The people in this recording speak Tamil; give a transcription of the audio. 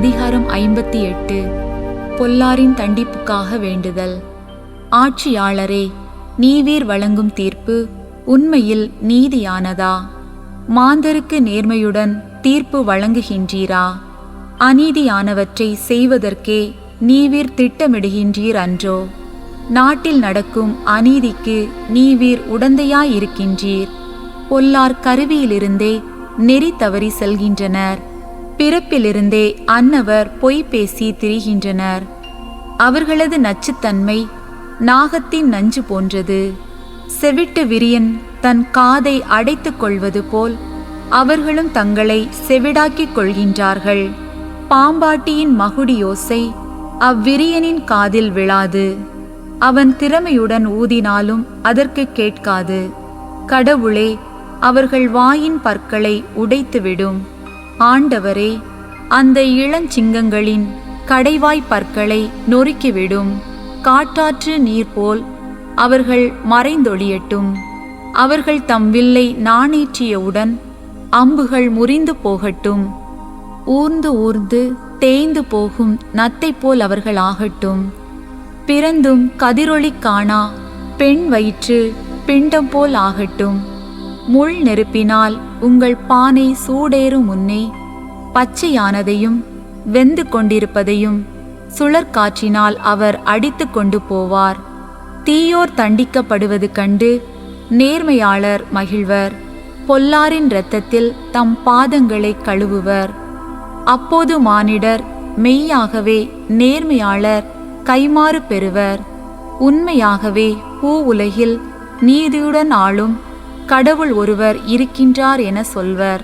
அதிகாரம் 58. பொல்லாரின் தண்டிப்புக்காக வேண்டுதல். ஆட்சியாளரே, நீவீர் வழங்கும் தீர்ப்பு உண்மையில் நீதியானதா? மாந்தருக்கு நேர்மையுடன் தீர்ப்பு வழங்குகின்றீரா? அநீதியானவற்றை செய்வதற்கே நீவீர் திட்டமிடுகின்றீர் அன்றோ? நாட்டில் நடக்கும் அநீதிக்கு நீவீர் உடந்தையாயிருக்கின்றீர். பொல்லார் கருவியிலிருந்தே நெறி தவறி செல்கின்றனர். பிறப்பிலிருந்தே அன்னவர் பொய் பேசி திரிகின்றனர். அவர்களது நச்சுத்தன்மை நாகத்தின் நஞ்சு போன்றது. செவிட்டு விரியன் தன் காதை அடைத்துக் கொள்வது போல் அவர்களும் தங்களை செவிடாக்கிக் கொள்கின்றார்கள். பாம்பாட்டியின் மகுடியோசை அவ்விரியனின் காதில் விழாது. அவன் திறமையுடன் ஊதினாலும் அதற்கு கேட்காது. கடவுளே, அவர்கள் வாயின் பற்களை உடைத்துவிடும். ஆண்டவரே, அந்த இளஞ்சிங்கங்களின் கடைவாய் பற்களை நொறுக்கிவிடும். காட்டாற்று நீர் போல் அவர்கள் மறைந்தொழியட்டும். அவர்கள் தம் வில்லை நாணேற்றியவுடன் அம்புகள் முறிந்து போகட்டும். ஊர்ந்து ஊர்ந்து தேய்ந்து போகும் நத்தை போல் அவர்கள் ஆகட்டும். பிறந்தும் கதிரொளி காணா பெண் வயிற்று பிண்டம் போல் ஆகட்டும். முள் நெருப்பினால் உங்கள் பானை சூடேறும் முன்னே பச்சையானதையும் வெந்து கொண்டிருப்பதையும் சுழற்காற்றினால் அவர் அடித்து கொண்டு போவார். தீயோர் தண்டிக்கப்படுவது கண்டு நேர்மையாளர் மகிழ்வர். பொல்லாரின் இரத்தத்தில் தம் பாதங்களை கழுவுவர். அப்போது மானிடர் மெய்யாகவே நேர்மையாளர் கைமாறு பெறுவர். உண்மையாகவே பூ உலகில் நீதியுடன் ஆளும் கடவுள் ஒருவர் இருக்கின்றார் என சொல்வர்.